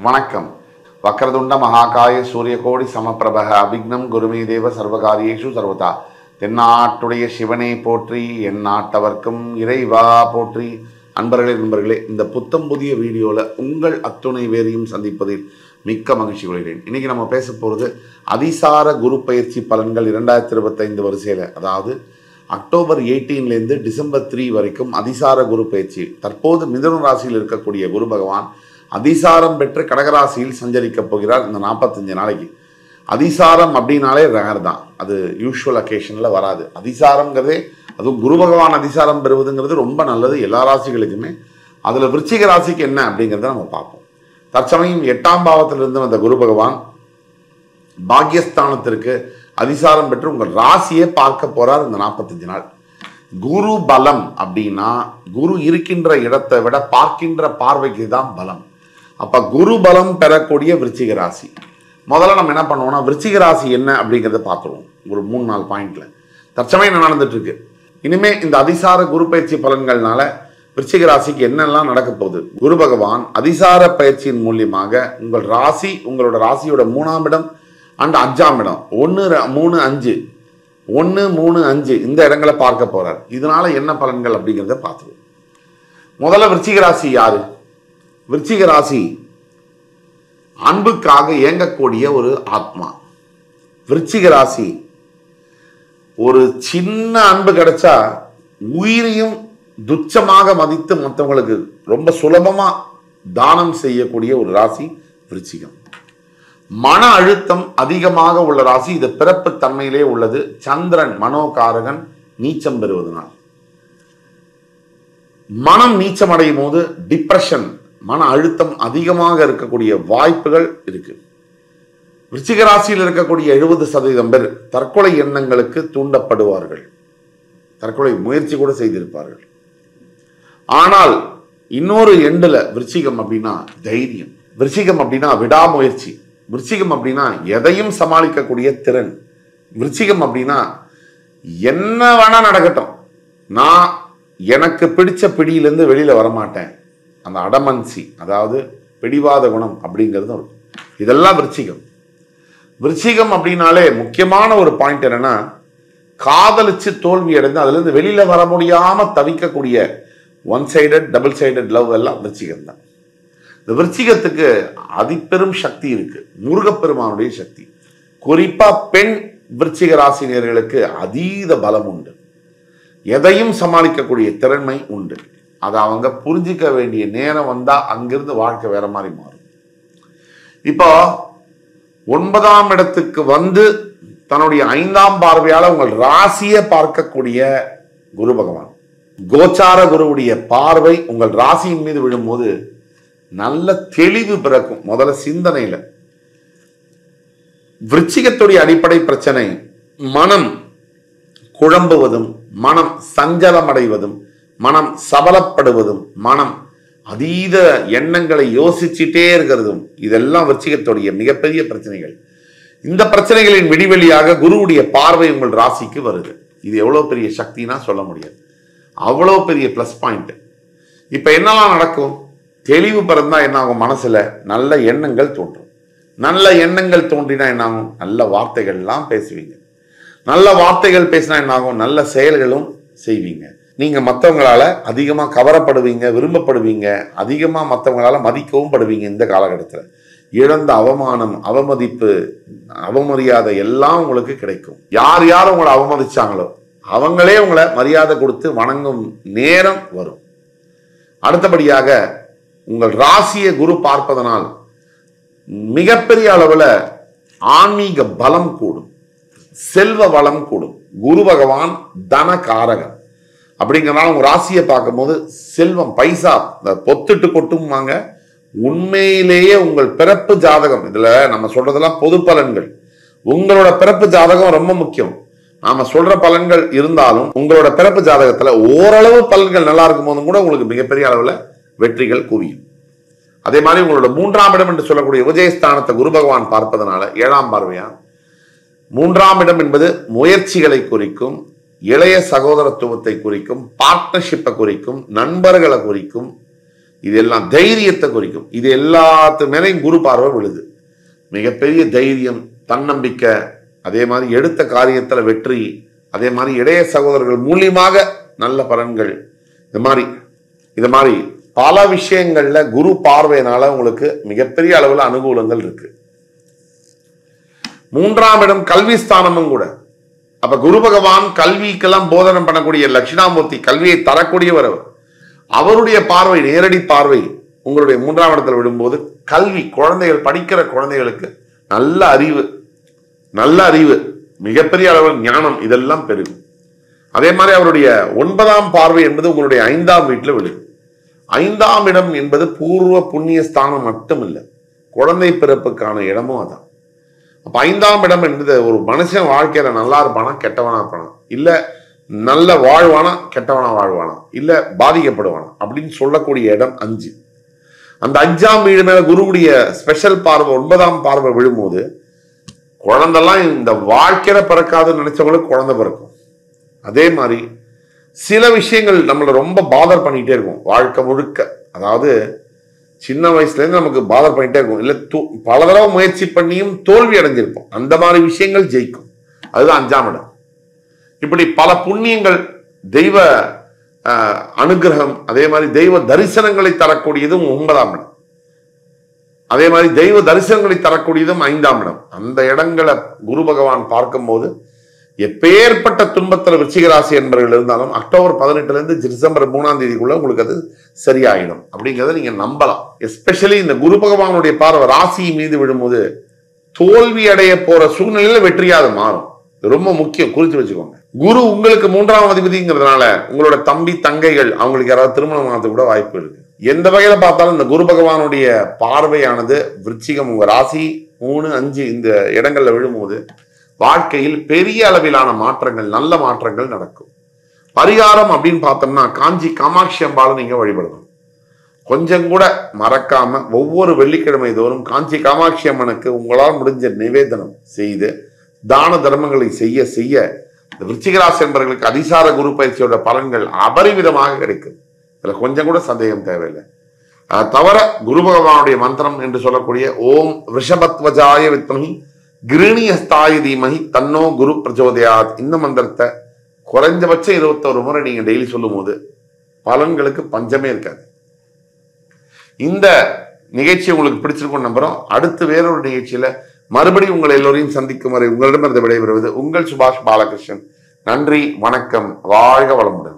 வணக்கம். வக்ரதுண்ட மகாகாய சூரியகோடி சமப்பிரபக அபிக்னம் குருமே தேவ சர்வகாரியேஷு சர்வதா. தென்னாட்டுடைய சிவனை போற்றி, என் நாட்டவர்க்கும் இறைவா போற்றி. நண்பர்களே, இந்த புத்தம் புதிய வீடியோவில் உங்கள் அத்துணை வேரையும் சந்திப்பதில் மிக்க மகிழ்ச்சி கொள்கிறேன். இன்னைக்கு நம்ம பேச போகிறது அதிசார குரு பயிற்சி பலன்கள் 2025 வரிசையில், அதாவது அக்டோபர் 18 டிசம்பர் 3 வரைக்கும் அதிசார குரு பயிற்சி. தற்போது மிதுன ராசியில் இருக்கக்கூடிய குரு பகவான் அதிசாரம் பெற்று கடகராசியில் சஞ்சரிக்க போகிறார் இந்த 45 நாளைக்கு. அதிசாரம் அப்படின்னாலே ரேர் தான், அது யூஷுவல் அக்கேஷனில் வராது. அதிசாரங்கிறதே, அதுவும் குரு பகவான் அதிசாரம் பெறுவதுங்கிறது ரொம்ப நல்லது எல்லா ராசிகளுக்குமே. அதில் விருச்சிக ராசிக்கு என்ன அப்படிங்கிறத நம்ம பார்ப்போம். தற்சமயம் 8ஆம் பாவத்திலிருந்து வந்த குரு பகவான் பாக்யஸ்தானத்திற்கு அதிசாரம் பெற்று உங்கள் ராசியை பார்க்க போறார் இந்த 45 நாள். குரு பலம் அப்படின்னா குரு இருக்கின்ற இடத்தை விட பார்க்கின்ற பார்வைக்கு தான் பலம். அப்ப குரு பலம் பெறக்கூடிய விருச்சிக ராசி. முதல்ல நம்ம என்ன பண்ணுவோம்னா, விருச்சிக ராசி என்ன அப்படிங்கிறத பார்த்துருவோம் ஒரு 3-4 பாயிண்ட்ல. தற்சமயம் என்ன நடந்துட்டு இருக்கு, இனிமே இந்த அதிசார குரு பயிற்சி பலன்கள்னால விருச்சிக ராசிக்கு என்னெல்லாம் நடக்க போகுது. குரு பகவான் அதிசார பயிற்சியின் மூலியமாக உங்கள் ராசி, உங்களோட ராசியோட 3ஆம் இடம் அண்ட் 5ஆம் இடம் 1, 3, 5 1, 3, 5 இந்த இடங்களை பார்க்க போறார். இதனால என்ன பலன்கள் அப்படிங்கிறத பார்த்துருவோம். முதல்ல விருச்சிக ராசி யாரு? விருச்சிக ராசி அன்புக்காக இயங்கக்கூடிய ஒரு ஆத்மா. விருச்சிக ராசி ஒரு சின்ன அன்பு கிடைச்சா உயிரையும் துச்சமாக மதித்து மற்றவங்களுக்கு ரொம்ப சுலபமா தானம் செய்யக்கூடிய ஒரு ராசி விருச்சிகம். மன அழுத்தம் அதிகமாக உள்ள ராசி. இது பிறப்பு தன்மையிலே உள்ளது. சந்திரன் மனோகாரகன் நீச்சம் பெறுவதனால் மனம் நீச்சம் அடையும் போது டிப்ரெஷன், மன அழுத்தம் அதிகமாக இருக்கக்கூடிய வாய்ப்புகள் இருக்கு. விருச்சிக ராசியில் இருக்கக்கூடிய 70% பேர் தற்கொலை எண்ணங்களுக்கு தூண்டப்படுவார்கள். தற்கொலை முயற்சி கூட செய்திருப்பார்கள். ஆனால் இன்னொரு எண்டுல விருச்சிகம் அப்படின்னா தைரியம், விருச்சிகம் அப்படின்னா விடாமுயற்சி, விருச்சிகம் அப்படின்னா எதையும் சமாளிக்கக்கூடிய திறன், விருச்சிகம் அப்படின்னா என்ன வேணா நடக்கட்டும், நான் எனக்கு பிடிச்ச பிடியிலிருந்து வெளியில வரமாட்டேன், அந்த அடமன்சி, அதாவது பிடிவாத குணம் அப்படிங்கிறது இருக்கும். இதெல்லாம் விருச்சிகம். விருச்சிகம் அப்படின்னாலே முக்கியமான ஒரு பாயிண்ட் என்னன்னா, காதலிச்சு தோல்வி அடைந்து அதுல இருந்து வெளியில வர முடியாம தவிக்கக்கூடிய one sided double sided love எல்லாம் விருச்சிகம் தான். இந்த விருச்சிகத்துக்கு அதிபெரும் சக்தி இருக்கு, முருகப்பெருமானுடைய சக்தி. குறிப்பா பெண் விருச்சிக ராசினியர்களுக்கு அதீத பலம் உண்டு, எதையும் சமாளிக்கக்கூடிய திறன்மை உண்டு. அதை அவங்க புரிஞ்சிக்க வேண்டிய நேரம் வந்தா அங்கிருந்து வாழ்க்கை வேற மாதிரி மாறும். இப்போ 9ஆம் இடத்துக்கு வந்து தன்னுடைய 5ஆம் பார்வையால உங்கள் ராசியை பார்க்கக்கூடிய குரு பகவான், கோச்சார குருவுடைய பார்வை உங்கள் ராசியின் மீது விழும்போது நல்ல தெளிவு பிறக்கும். முதல்ல சிந்தனையில விருச்சிகத்துடைய அடிப்படை பிரச்சனை மனம் குழம்புவதும், மனம் சஞ்சலமடைவதும், மனம் சபலப்படுவதும், மனம் அதீத எண்ணங்களை யோசிச்சுட்டே இருக்கிறதும், இதெல்லாம் விருச்சிகத்துடைய மிகப்பெரிய பிரச்சனைகள். இந்த பிரச்சனைகளின் விடிவெளியாக குருவுடைய பார்வை உங்கள் ராசிக்கு வருது. இது எவ்வளவு பெரிய சக்தினா சொல்ல முடியாது, அவ்வளவு பெரிய பிளஸ் பாயிண்ட். இப்ப என்னெல்லாம் நடக்கும், தெளிவு பிறந்தா என்ன ஆகும், மனசுல நல்ல எண்ணங்கள் தோன்றும். நல்ல எண்ணங்கள் தோன்றினா என்ன ஆகும், நல்ல வார்த்தைகள்லாம் பேசுவீங்க. நல்ல வார்த்தைகள் பேசினா என்ன ஆகும், நல்ல செயல்களும் செய்வீங்க. நீங்க மற்றவங்களால அதிகமா கவரப்படுவீங்க, விரும்பப்படுவீங்க, அதிகமா மற்றவங்களால மதிக்கவும் படுவீங்க. இந்த காலகட்டத்தில் இழந்த அவமானம், அவமதிப்பு, அவமரியாதை எல்லாம் உங்களுக்கு கிடைக்கும். யார் யார் உங்களை அவமதிச்சாங்களோ அவங்களே உங்களை மரியாதை கொடுத்து வணங்கும் நேரம் வரும். அடுத்தபடியாக உங்கள் ராசியை குரு பார்ப்பதனால் மிகப்பெரிய அளவுல ஆன்மீக பலம் கூடும், செல்வ வளம் கூடும். குரு பகவான் தன காரகன் அப்படிங்கிறனால உங்க ராசியை பார்க்கும்போது செல்வம், பைசா பொத்துட்டு கொட்டுமாங்க. உண்மையிலேயே உங்கள் பிறப்பு ஜாதகம், இதுல நம்ம சொல்றதெல்லாம் பொது பலன்கள், உங்களோட பிறப்பு ஜாதகம் ரொம்ப முக்கியம். நாம சொல்ற பலன்கள் இருந்தாலும் உங்களோட பிறப்பு ஜாதகத்துல ஓரளவு பலன்கள் நல்லா இருக்கும் போதும் கூட உங்களுக்கு மிகப்பெரிய அளவுல வெற்றிகள் குவியும். அதே மாதிரி உங்களோட 3ஆம் இடம் என்று சொல்லக்கூடிய விஜயஸ்தானத்தை குரு பகவான் பார்ப்பதனால 7ஆம் பார்வையா, 3ஆம் இடம் என்பது முயற்சிகளை குறிக்கும், இளைய சகோதரத்துவத்தை குறிக்கும், பார்ட்னர்ஷிப்பை குறிக்கும், நண்பர்களை குறிக்கும், இதெல்லாம் தைரியத்தை குறிக்கும். இது எல்லாத்து மேலேயும் குரு பார்வை விழுது. மிகப்பெரிய தைரியம், தன்னம்பிக்கை, அதே மாதிரி எடுத்த காரியத்துல வெற்றி, அதே மாதிரி இளைய சகோதரர்கள் மூலியமாக நல்ல பலன்கள், இது மாதிரி பல விஷயங்கள்ல குரு பார்வையினால உங்களுக்கு மிகப்பெரிய அளவுல அனுகூலங்கள் இருக்கு. 3ஆம் இடம் கல்வி ஸ்தானமும் கூட. அப்ப குரு பகவான் கல்விக்கெல்லாம் போதனம் பண்ணக்கூடிய தட்சிணாமூர்த்தி, கல்வியை தரக்கூடியவர். அவருடைய பார்வை, நேரடி பார்வை உங்களுடைய 3ஆம் இடத்துல விடும்போது கல்வி, குழந்தைகள் படிக்கிற குழந்தைகளுக்கு நல்ல அறிவு, மிகப்பெரிய அளவில் ஞானம், இதெல்லாம் பெருகும். அதே மாதிரி அவருடைய 9ஆம் பார்வை என்பது உங்களுடைய 5ஆம் வீட்டுல விழுகும். 5ஆம் இடம் என்பது பூர்வ புண்ணிய ஸ்தானம் மட்டும் இல்லை, குழந்தை பிறப்புக்கான இடமும் அதான். அப்ப 5ஆம் இடம் என்பது ஒரு மனுஷன் வாழ்க்கையில நல்லா இருப்பானா கெட்டவனா இருப்பானா, இல்ல நல்ல வாழ்வானா கெட்டவனா வாழ்வானா, இல்ல பாதிக்கப்படுவானா அப்படின்னு சொல்லக்கூடிய இடம் 5. அந்த 5ஆம் வீடு மேல குருவுடைய ஸ்பெஷல் பார்வை 9ஆம் பார்வை விழும்போது குழந்தைலாம் இந்த வாழ்க்கையில பிறக்காதுன்னு நினைச்சவங்களுக்கு குழந்தை பிறக்கும். அதே மாதிரி சில விஷயங்கள் நம்மளை ரொம்ப பாதர் பண்ணிட்டே இருக்கும் வாழ்க்கை முழுக்க. அதாவது சின்ன வயசுல இருந்து நமக்கு பாதர் பண்ணிட்டே இருக்கும், இல்ல பல தடவை முயற்சி பண்ணியும் தோல்வி அடைஞ்சிருப்போம். அந்த மாதிரி விஷயங்கள் ஜெயிக்கும். அதுதான் 5ஆம் இடம். இப்படி பல புண்ணியங்கள், தெய்வ அனுகிரகம், அதே மாதிரி தெய்வ தரிசனங்களை தரக்கூடியதும் 9ஆம் இடம். அதே மாதிரி தெய்வ தரிசனங்களை தரக்கூடியதும் 5ஆம் இடம். அந்த இடங்களை குரு பகவான் பார்க்கும் போது எப்பேற்பட்ட துன்பத்தில் விருச்சிக ராசி என்பவர்கள் இருந்தாலும் அக்டோபர் 18 இருந்து டிசம்பர் 3ஆம் தேதிக்குள்ள உங்களுக்கு அது சரியாயிடும் அப்படிங்கிறத நீங்க நம்பலாம். எஸ்பெஷலி இந்த குரு பகவானுடைய பார்வை ராசி மீது விழும்போது தோல்வி அடைய போற சூழ்நிலையில வெற்றியாக மாறும். ரொம்ப முக்கியம், குறித்து வச்சுக்கோங்க. குரு உங்களுக்கு 3ஆம் அதிபதிங்கிறதுனால உங்களோட தம்பி தங்கைகள் அவங்களுக்கு யாராவது திருமணம் ஆகிறது கூட வாய்ப்பு இருக்கு. எந்த வகையில பார்த்தாலும் இந்த குரு பகவானுடைய பார்வையானது விருச்சிகம் உங்க ராசி 3, 5 இந்த இடங்கள்ல விழும்போது வாழ்க்கையில் பெரிய அளவிலான மாற்றங்கள், நல்ல மாற்றங்கள் நடக்கும். பரிகாரம் அப்படின்னு பார்த்தோம்னா காஞ்சி காமாட்சி அம்பாளை நீங்க வழிபடணும். கொஞ்சம் கூட மறக்காம ஒவ்வொரு வெள்ளிக்கிழமை தோறும் காஞ்சி காமாட்சி அம்மனுக்கு உங்களால் முடிஞ்ச நிவேதனம் செய்து தான தர்மங்களை செய்ய செய்ய இந்த விருச்சிக ராசி என்பவர்களுக்கு அதிசார குரு பயிற்சியோட பலன்கள் அபரிவிதமாக கிடைக்கும். இதுல கொஞ்சம் கூட சந்தேகம் தேவையில்லை. தவிர குரு பகவானுடைய மந்திரம் என்று சொல்லக்கூடிய ஓம் ரிஷபத்வஜாய வித்மஹி கிருணியஸ்தாய தீமஹி தன்னோ குரு பிரச்சோதயாத், இந்த மந்திரத்தை குறைஞ்சபட்சம் 21 முறை நீங்க டெய்லி சொல்லும் போது பலன்களுக்கு பஞ்சமே இருக்காது. இந்த நிகழ்ச்சி உங்களுக்கு பிடிச்சிருக்கும் நம்புறோம். அடுத்து வேறொரு நிகழ்ச்சியில மறுபடியும் உங்கள் எல்லோரையும் சந்திக்கும் வரை உங்களிடமிருந்து விடைபெறுவது உங்கள் சுபாஷ் பாலகிருஷ்ணன். நன்றி, வணக்கம், வாழ்க வளமுடன்.